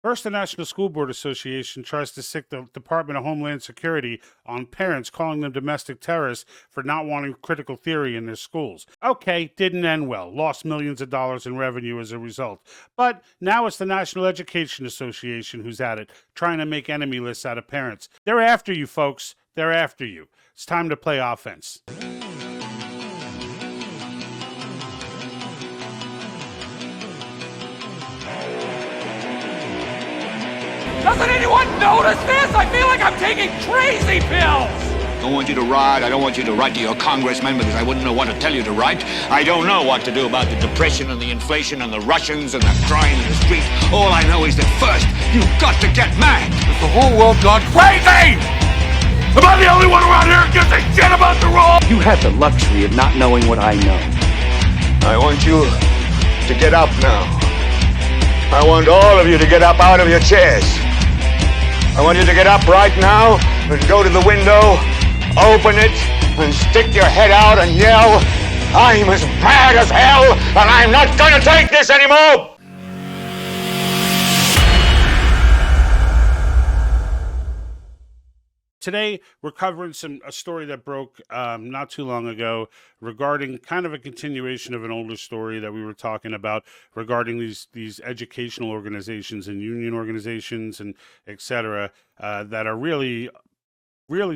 First, the National School Board Association tries to sick the Department of Homeland Security on parents, calling them domestic terrorists for not wanting critical theory in their schools. Okay, didn't end well. Lost millions of dollars in revenue as a result. But now it's the National Education Association who's at it, trying to make enemy lists out of parents. They're after you, folks. They're after you. It's time to play offense. Doesn't anyone notice this? I feel like I'm taking crazy pills! I don't want you to write. I don't want you to write to your congressman because I wouldn't know what to tell you to write. I don't know what to do about the depression and the inflation and the Russians and the crime in the streets. All I know is that first, you've got to get mad. Is the whole world gone crazy? Am I the only one around here who gives a shit about the rule? You have the luxury of not knowing what I know. I want you to get up now. I want all of you to get up out of your chairs. I want you to get up right now and go to the window, open it, and stick your head out and yell, I'm as mad as hell, and I'm not gonna take this anymore! Today, we're covering a story that broke not too long ago regarding kind of a continuation of an older story that we were talking about regarding these educational organizations and union organizations and et cetera that are really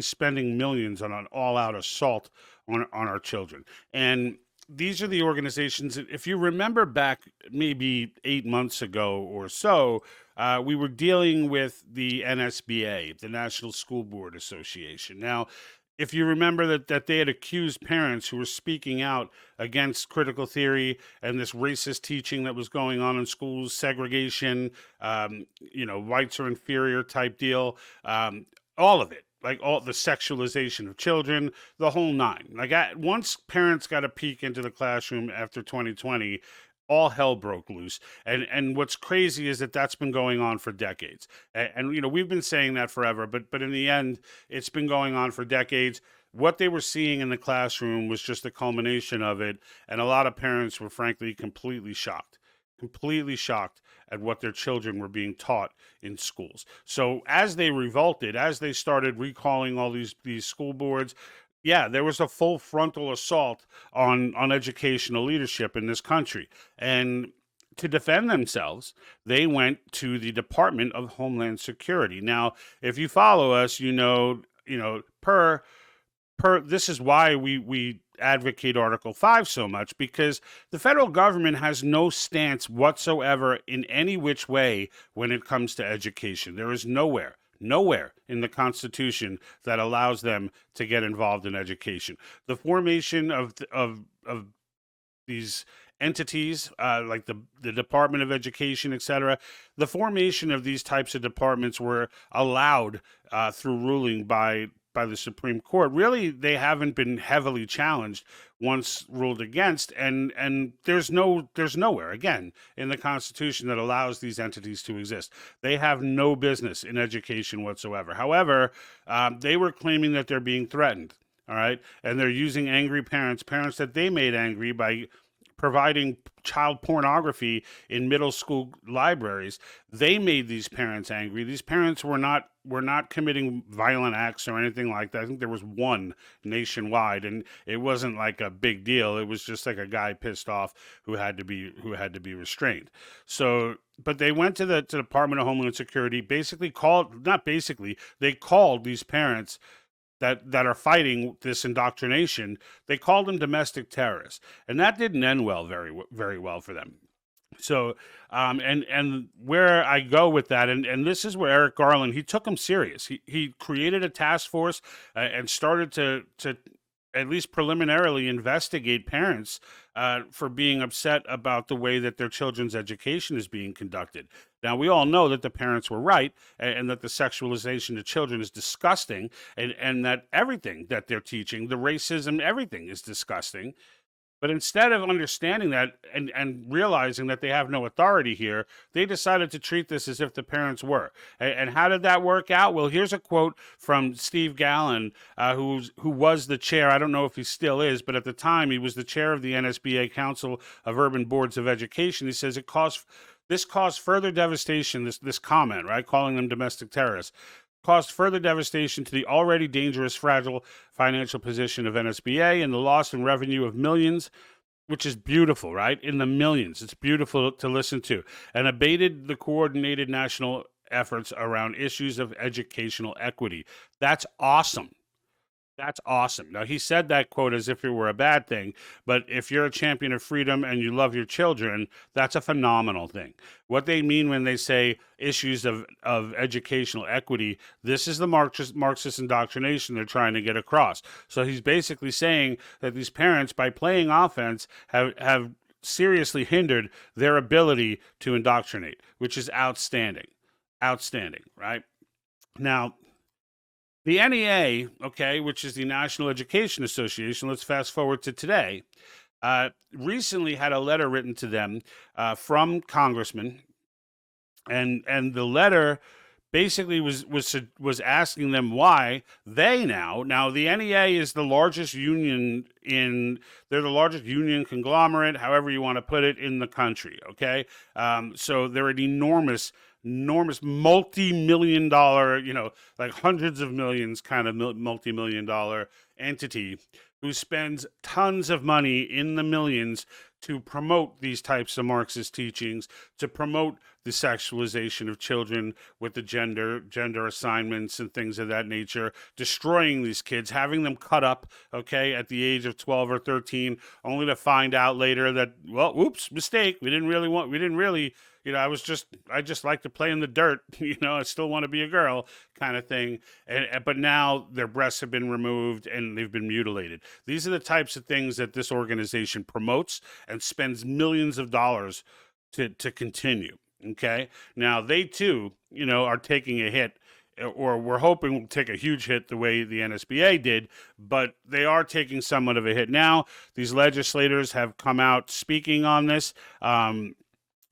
spending millions on an all-out assault on our children. And these are the organizations, if you remember back maybe 8 months ago or so, we were dealing with the NSBA, the National School Board Association. Now, if you remember that they had accused parents who were speaking out against critical theory and this racist teaching that was going on in schools, segregation, whites are inferior type deal, all of it. Like all the sexualization of children, the whole nine. Once parents got a peek into the classroom after 2020, all hell broke loose. And what's crazy is that that's been going on for decades. And we've been saying that forever, but in the end, it's been going on for decades. What they were seeing in the classroom was just a culmination of it, and a lot of parents were frankly completely shocked at what their children were being taught in schools. So as they revolted, as they started recalling all these school boards, yeah, there was a full frontal assault on educational leadership in this country. And to defend themselves, they went to the Department of Homeland Security. Now, if you follow us, this is why we advocate Article 5 so much, because the federal government has no stance whatsoever in any which way when it comes to education. There is nowhere in the Constitution that allows them to get involved in education. The formation of these entities, like the Department of Education, etc., the formation of these types of departments were allowed through ruling by the Supreme Court. Really, they haven't been heavily challenged once ruled against, and there's nowhere, again, in the Constitution that allows these entities to exist. They have no business in education whatsoever. However, they were claiming that they're being threatened, all right? And they're using angry parents that they made angry by providing child pornography in middle school libraries. They made these parents angry. These parents were not committing violent acts or anything like that. I think there was one nationwide, and it wasn't like a big deal. It was just like a guy pissed off who had to be restrained. So, but they went to the Department of Homeland Security, they called these parents that are fighting this indoctrination. They called them domestic terrorists, and that didn't end well, very well for them. So, and where I go with that, and this is where Eric Garland, he took them serious. He created a task force and started to at least preliminarily investigate parents for being upset about the way that their children's education is being conducted. Now, we all know that the parents were right, and that the sexualization of children is disgusting, and that everything that they're teaching, the racism, everything is disgusting. But instead of understanding that and realizing that they have no authority here, they decided to treat this as if the parents were. And how did that work out? Well, here's a quote from Steve Gallen, who was the chair. I don't know if he still is, but at the time he was the chair of the NSBA Council of Urban Boards of Education. He says it costs This caused further devastation, this comment, right, calling them domestic terrorists, caused further devastation to the already dangerous, fragile financial position of NSBA and the loss in revenue of millions, which is beautiful, right? In the millions. It's beautiful to listen to. And abated the coordinated national efforts around issues of educational equity. That's awesome. That's awesome. Now, he said that quote as if it were a bad thing, but if you're a champion of freedom and you love your children, that's a phenomenal thing. What they mean when they say issues of educational equity, this is the Marxist indoctrination they're trying to get across. So he's basically saying that these parents, by playing offense, have seriously hindered their ability to indoctrinate, which is outstanding. Outstanding, right? Now, the NEA, okay, which is the National Education Association, let's fast forward to today, recently had a letter written to them from congressmen, and the letter basically was asking them why they now the NEA is the largest union they're the largest union conglomerate, however you want to put it, in the country, okay? So they're an enormous multi-million dollar, like hundreds of millions kind of multi-million dollar entity who spends tons of money in the millions to promote these types of Marxist teachings, to promote the sexualization of children with the gender assignments and things of that nature, destroying these kids, having them cut up, okay, at the age of 12 or 13, only to find out later that, well, oops, mistake, we didn't really, I just like to play in the dirt, I still want to be a girl kind of thing. But now their breasts have been removed and they've been mutilated. These are the types of things that this organization promotes and spends millions of dollars to continue. Okay. Now they too, are taking a hit, or we're hoping will take a huge hit the way the NSBA did, but they are taking somewhat of a hit now. These legislators have come out speaking on this.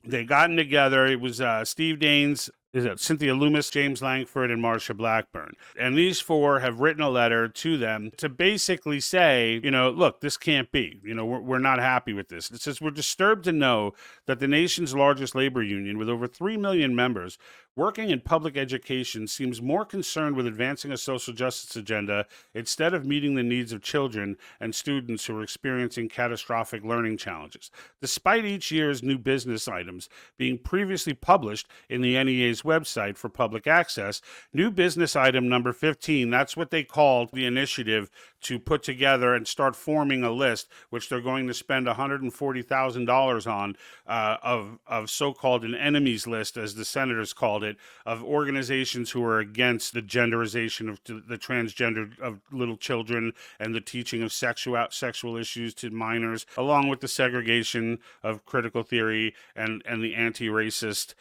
They gotten together. It was Steve Daines, Cynthia Loomis, James Langford, and Marsha Blackburn. And these four have written a letter to them to basically say, look, this can't be. We're not happy with this. It says, we're disturbed to know that the nation's largest labor union, with over 3 million members, working in public education, seems more concerned with advancing a social justice agenda instead of meeting the needs of children and students who are experiencing catastrophic learning challenges. Despite each year's new business items being previously published in the NEA's website for public access, new business item number 15, that's what they called the initiative to put together and start forming a list, which they're going to spend $140,000 on, of so-called an enemies list, as the senators called it, of organizations who are against the genderization of the transgender of little children and the teaching of sexual issues to minors, along with the segregation of critical theory and the anti-racist,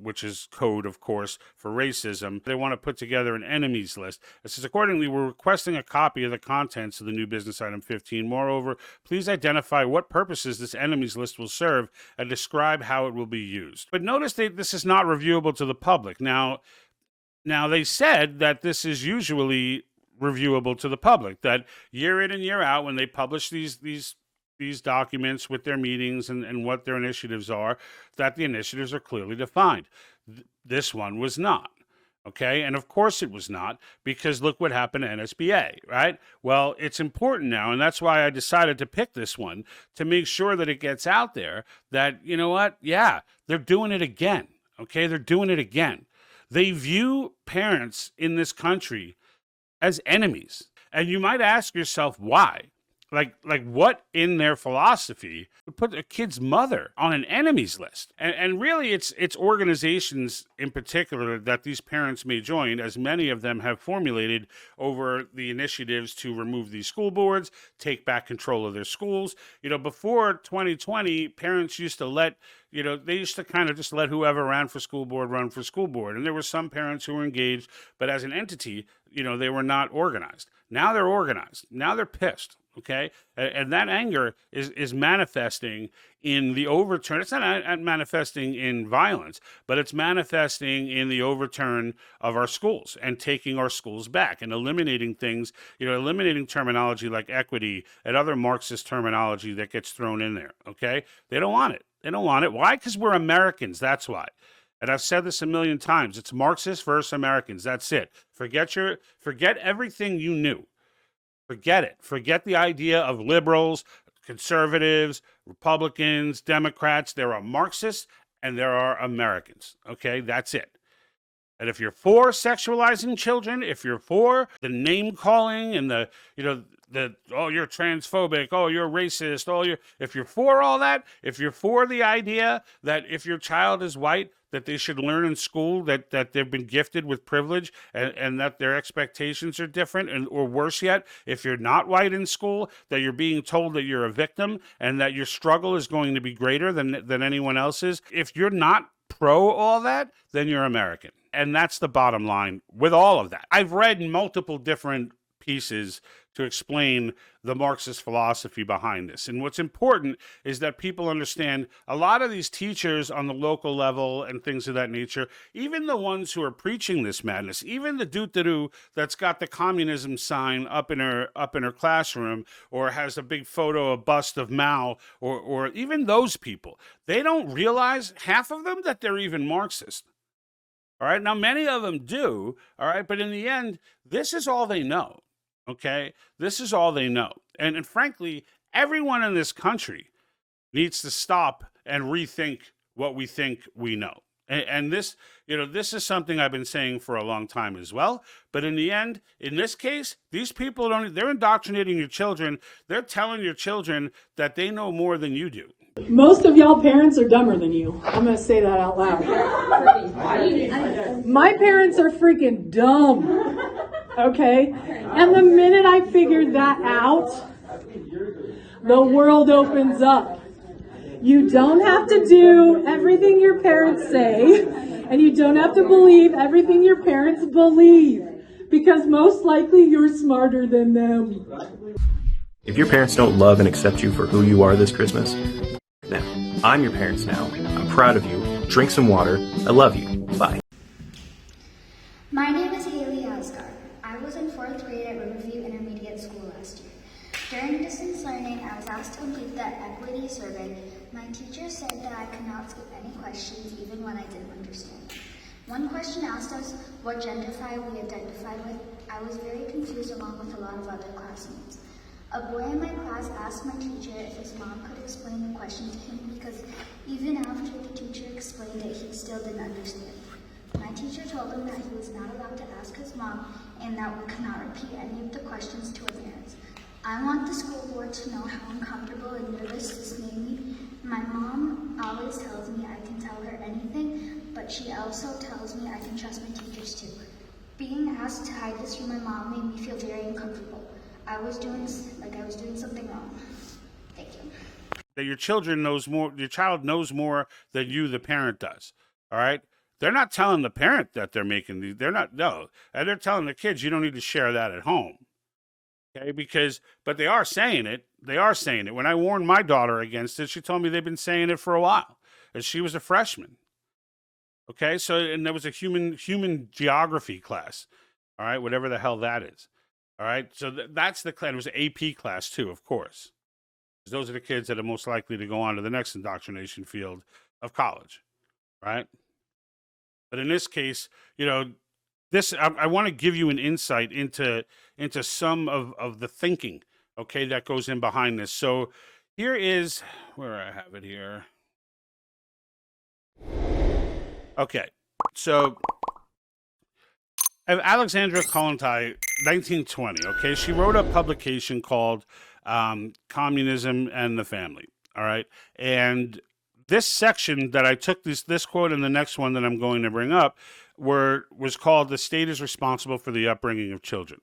which is code, of course, for racism. They want to put together an enemies list. It says, accordingly, we're requesting a copy of the contents of the new business item 15. Moreover, please identify what purposes this enemies list will serve and describe how it will be used. But notice that this is not reviewable to the public. Now they said that this is usually reviewable to the public, that year in and year out, when they publish these documents with their meetings and what their initiatives are, that the initiatives are clearly defined. This one was not. Okay, and of course it was not, because look what happened to NSBA, right? Well, it's important now, and that's why I decided to pick this one, to make sure that it gets out there that, you know what, yeah, they're doing it again, okay? They're doing it again. They view parents in this country as enemies, and you might ask yourself why. Like what in their philosophy would put a kid's mother on an enemies list? And really, it's organizations in particular that these parents may join, as many of them have formulated over the initiatives to remove these school boards, take back control of their schools. Before 2020, parents used to they used to kind of just let whoever ran for school board run for school board. And there were some parents who were engaged, but as an entity, they were not organized. Now they're organized. Now they're pissed. Okay, and that anger is manifesting in the overturn. It's not manifesting in violence, but it's manifesting in the overturn of our schools and taking our schools back and eliminating things, eliminating terminology like equity and other Marxist terminology that gets thrown in there. Okay, they don't want it. They don't want it. Why? Because we're Americans. That's why. And I've said this a million times. It's Marxists versus Americans. That's it. Forget everything you knew. Forget it. Forget the idea of liberals, conservatives, Republicans, Democrats. There are Marxists and there are Americans. Okay, that's it. And if you're for sexualizing children, if you're for the name calling and the oh, you're transphobic, oh, you're racist, oh, if you're for all that, if you're for the idea that if your child is white, that they should learn in school that they've been gifted with privilege and that their expectations are different, and or worse yet, if you're not white in school, that you're being told that you're a victim and that your struggle is going to be greater than anyone else's. If you're not pro all that, then you're American. And that's the bottom line with all of that. I've read multiple different pieces to explain the Marxist philosophy behind this. And what's important is that people understand a lot of these teachers on the local level and things of that nature, even the ones who are preaching this madness, even the doo-doo that's got the communism sign up in her classroom, or has a big photo, a bust of Mao, or even those people, they don't realize, half of them, that they're even Marxist. All right. Now, many of them do. All right. But in the end, this is all they know. Okay. This is all they know. And frankly, everyone in this country needs to stop and rethink what we think we know. And this, this is something I've been saying for a long time as well. But in the end, in this case, these people they're indoctrinating your children. They're telling your children that they know more than you do. Most of y'all parents are dumber than you. I'm going to say that out loud. My parents are freaking dumb. Okay? And the minute I figured that out, the world opens up. You don't have to do everything your parents say, and you don't have to believe everything your parents believe, because most likely you're smarter than them. If your parents don't love and accept you for who you are this Christmas, now, I'm your parents now. I'm proud of you. Drink some water. I love you. Bye. My name is Haley Asgard. I was in 4th grade at Riverview Intermediate School last year. During distance learning, I was asked to complete the equity survey. My teacher said that I could not skip any questions, even when I didn't understand. One question asked us what gender we identified with. I was very confused, along with a lot of other classmates. A boy in my class asked my teacher if his mom could explain the question to him, because even after the teacher explained it, he still didn't understand. My teacher told him that he was not allowed to ask his mom and that we could not repeat any of the questions to our parents. I want the school board to know how uncomfortable and nervous this made me. My mom always tells me I can tell her anything, but she also tells me I can trust my teachers too. Being asked to hide this from my mom made me feel very uncomfortable. I was doing something wrong. Thank you. That your child knows more than you, the parent, does. All right? They're not telling the parent that they're making these. They're not, no. And they're telling the kids, you don't need to share that at home. Okay? But they are saying it. They are saying it. When I warned my daughter against it, she told me they've been saying it for a while. And she was a freshman. Okay? And there was a human geography class. All right? Whatever the hell that is. All right, so that's the class. It was an AP class too, of course. Those are the kids that are most likely to go on to the next indoctrination field of college, right? But in this case, I want to give you an insight into some of the thinking, okay, that goes in behind this. So here is where I have it here. Okay, so Alexandra Kollontai, 1920, okay? She wrote a publication called Communism and the Family, all right? And this section that I took, this quote and the next one that I'm going to bring up, was called "The State is Responsible for the Upbringing of Children."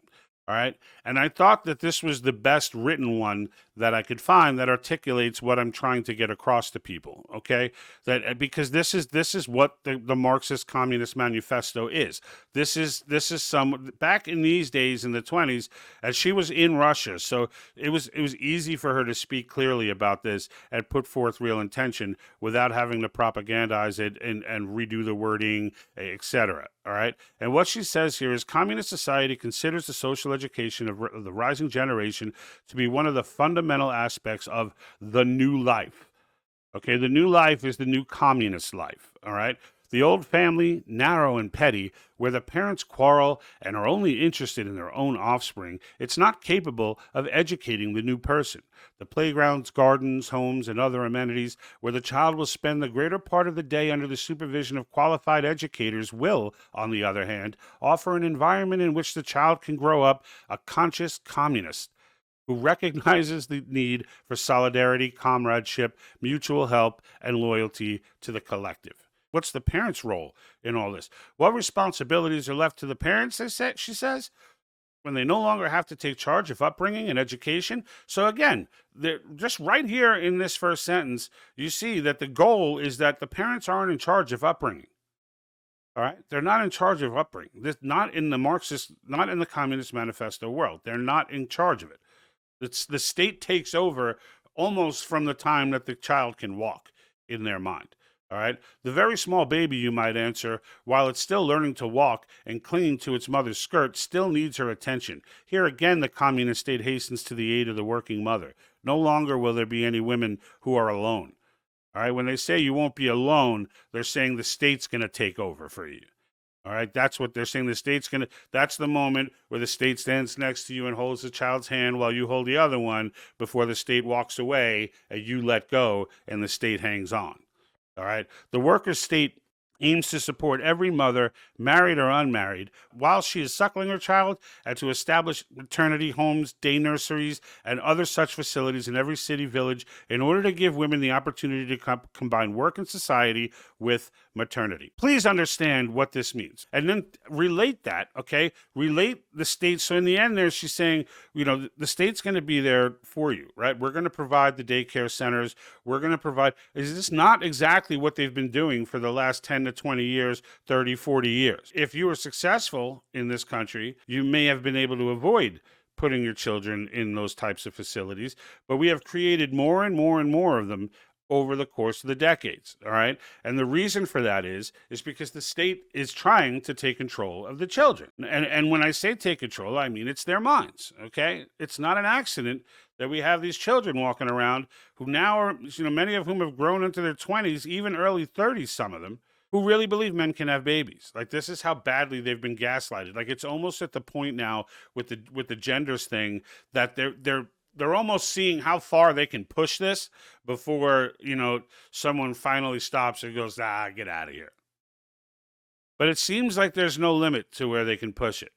All right. And I thought that this was the best written one that I could find that articulates what I'm trying to get across to people. Okay. Because this is what the Marxist Communist Manifesto is. This is some back in these days in the 1920s, as she was in Russia. So it was easy for her to speak clearly about this and put forth real intention without having to propagandize it and redo the wording, etc. All right. And what she says here is communist society considers the social education of the rising generation to be one of the fundamental aspects of the new life. Okay, the new life is the new communist life, all right? The old family, narrow and petty, where the parents quarrel and are only interested in their own offspring, it's not capable of educating the new person. The playgrounds, gardens, homes, and other amenities where the child will spend the greater part of the day under the supervision of qualified educators will, on the other hand, offer an environment in which the child can grow up a conscious communist who recognizes the need for solidarity, comradeship, mutual help, and loyalty to the collective. What's the parents' role in all this? What responsibilities are left to the parents, she says, when they no longer have to take charge of upbringing and education? So again, just right here in this first sentence, you see that the goal is that the parents aren't in charge of upbringing. All right? They're not in charge of upbringing. This, not in the Marxist, not in the Communist Manifesto world. They're not in charge of it. The state takes over almost from the time that the child can walk in their mind. All right. The very small baby, you might answer, while it's still learning to walk and clinging to its mother's skirt, still needs her attention. Here again, the communist state hastens to the aid of the working mother. No longer will there be any women who are alone. All right. When they say you won't be alone, they're saying the state's going to take over for you. All right. That's what they're saying. The state's going to, that's the moment where the state stands next to you and holds the child's hand while you hold the other one before the state walks away and you let go and the state hangs on. All right. The workers' state aims to support every mother, married or unmarried, while she is suckling her child, and to establish maternity homes, day nurseries, and other such facilities in every city, village, in order to give women the opportunity to combine work and society with maternity. Please understand what this means. And then relate that, okay? Relate the state. So in the end there, she's saying, you know, the state's going to be there for you, right? We're going to provide the daycare centers. We're going to provide, is this not exactly what they've been doing for the last 10 to 20 years, 30, 40 years? If you were successful in this country, you may have been able to avoid putting your children in those types of facilities, but we have created more and more and more of them over the course of the decades, all right? And the reason for that is because the state is trying to take control of the children. And when I say take control, I mean it's their minds, okay? It's not an accident that we have these children walking around who now are, you know, many of whom have grown into their 20s, even early 30s, some of them, who really believe men can have babies. Like, this is how badly they've been gaslighted. Like, it's almost at the point now with the genders thing that they're almost seeing how far they can push this before, you know, someone finally stops and goes, get out of here. But it seems like there's no limit to where they can push it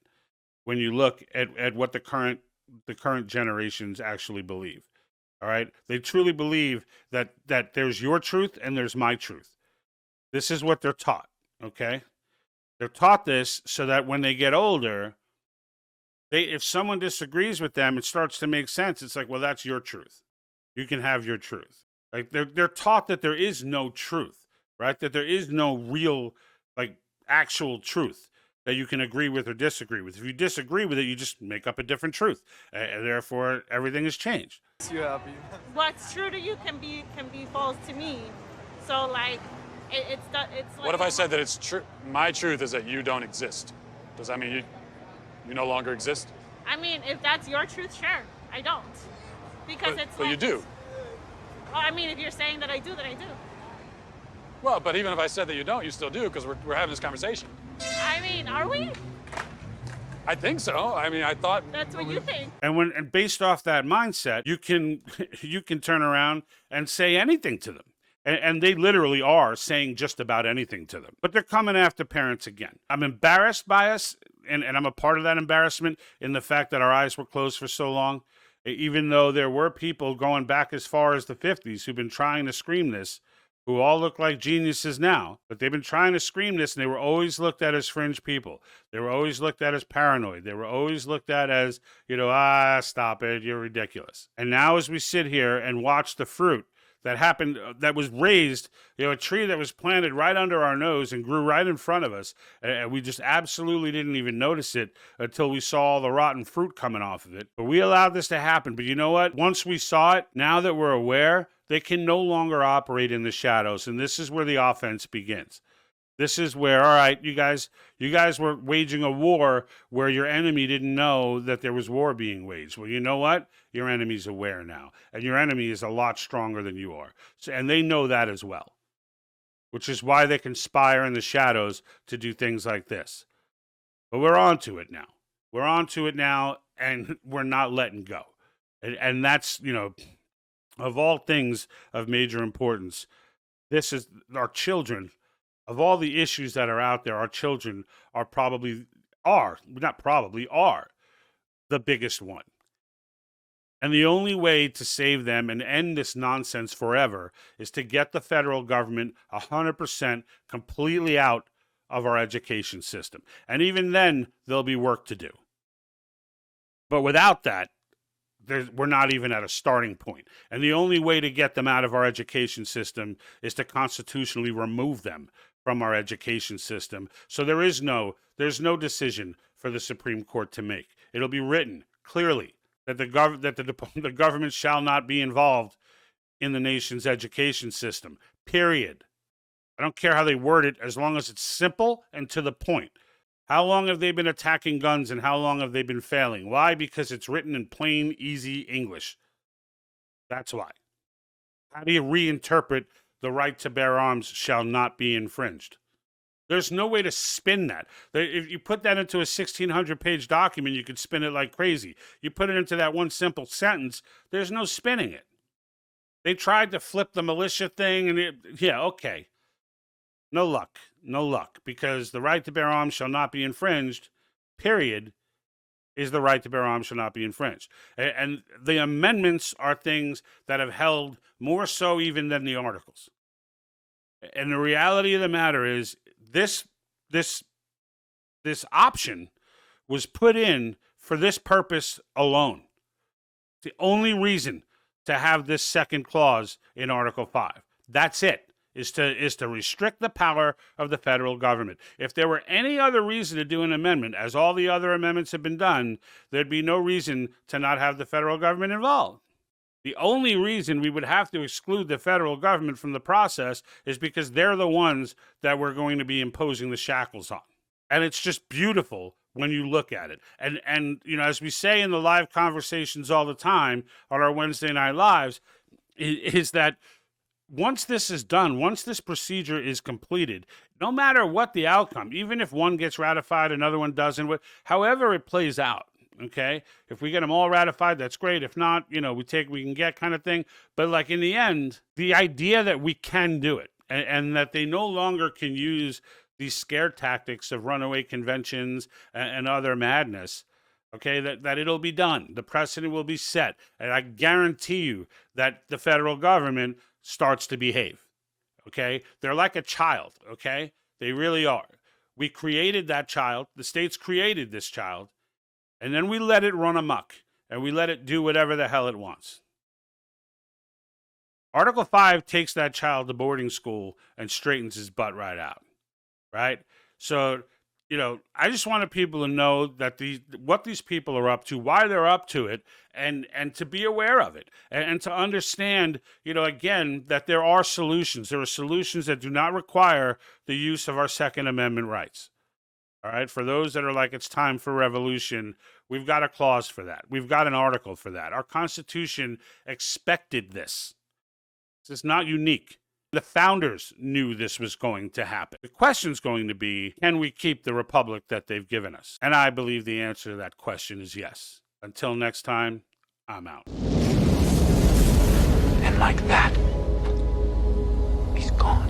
when you look at what the current generations actually believe. All right? They truly believe that there's your truth and there's my truth. This is what they're taught, okay? They're taught this so that when they get older, if someone disagrees with them, it starts to make sense. It's like, well, that's your truth. You can have your truth. Like, they're taught that there is no truth, right? That there is no real, like, actual truth that you can agree with or disagree with. If you disagree with it, you just make up a different truth, and therefore everything has changed. You happy? What's true to you can be false to me. So like, it's like, what if I said that it's true? My truth is that you don't exist. Does that mean you no longer exist? I mean, if that's your truth, sure. I don't, because but you do. Well, I mean, if you're saying that I do, then I do. Well, but even if I said that you don't, you still do, because we're having this conversation. I mean, are we? I think so. I mean, I thought that's what you think. And based off that mindset, you can turn around and say anything to them. And they literally are saying just about anything to them. But they're coming after parents again. I'm embarrassed by us, and I'm a part of that embarrassment in the fact that our eyes were closed for so long, even though there were people going back as far as the 50s who've been trying to scream this, who all look like geniuses now, but they've been trying to scream this, and they were always looked at as fringe people. They were always looked at as paranoid. They were always looked at as, stop it, you're ridiculous. And now as we sit here and watch the fruit that happened, that was raised, a tree that was planted right under our nose and grew right in front of us, and we just absolutely didn't even notice it until we saw all the rotten fruit coming off of it. But we allowed this to happen. But you know what? Once we saw it, now that we're aware, they can no longer operate in the shadows, and this is where the offense begins. This is where, all right, you guys were waging a war where your enemy didn't know that there was war being waged. Well, you know what? Your enemy's aware now, and your enemy is a lot stronger than you are. So, and they know that as well, which is why they conspire in the shadows to do things like this. But we're on to it now. We're on to it now, and we're not letting go. And that's, of all things of major importance, this is our children. Of all the issues that are out there, our children are the biggest one. And the only way to save them and end this nonsense forever is to get the federal government 100% completely out of our education system. And even then, there'll be work to do. But without that, we're not even at a starting point. And the only way to get them out of our education system is to constitutionally remove them from our education system. So there's no decision for the Supreme Court to make. It'll be written clearly that the government shall not be involved in the nation's education system, period. I don't care how they word it, as long as it's simple and to the point. How long have they been attacking guns and how long have they been failing? Why? Because it's written in plain, easy English. That's why. How do you reinterpret the right to bear arms shall not be infringed? There's no way to spin that. If you put that into a 1,600-page document, you could spin it like crazy. You put it into that one simple sentence, there's no spinning it. They tried to flip the militia thing, and okay. No luck, because the right to bear arms shall not be infringed, period, is the right to bear arms shall not be infringed. And the amendments are things that have held more so even than the articles. And the reality of the matter is this option was put in for this purpose alone. The only reason to have this second clause in Article 5. That's it. Is to restrict the power of the federal government. If there were any other reason to do an amendment, as all the other amendments have been done, there'd be no reason to not have the federal government involved. The only reason we would have to exclude the federal government from the process is because they're the ones that we're going to be imposing the shackles on. And it's just beautiful when you look at it. And as we say in the live conversations all the time on our Wednesday night lives, is that once this is done, once this procedure is completed, no matter what the outcome, even if one gets ratified, another one doesn't, however it plays out, okay? If we get them all ratified, that's great. If not, we can get kind of thing. But like in the end, the idea that we can do it and that they no longer can use these scare tactics of runaway conventions and other madness, okay, that it'll be done. The precedent will be set. And I guarantee you that the federal government starts to behave, okay? They're like a child, okay? They really are. We created that child. The states created this child, and then we let it run amok, and we let it do whatever the hell it wants. Article 5 takes that child to boarding school and straightens his butt right out, right? So, I just wanted people to know that what these people are up to, why they're up to it, and to be aware of it, and to understand, again, that there are solutions. There are solutions that do not require the use of our Second Amendment rights. All right, for those that are like, it's time for revolution, we've got a clause for that. We've got an article for that. Our Constitution expected this. This is not unique. The founders knew this was going to happen. The question's going to be, can we keep the republic that they've given us? And I believe the answer to that question is yes. Until next time, I'm out. And like that, he's gone.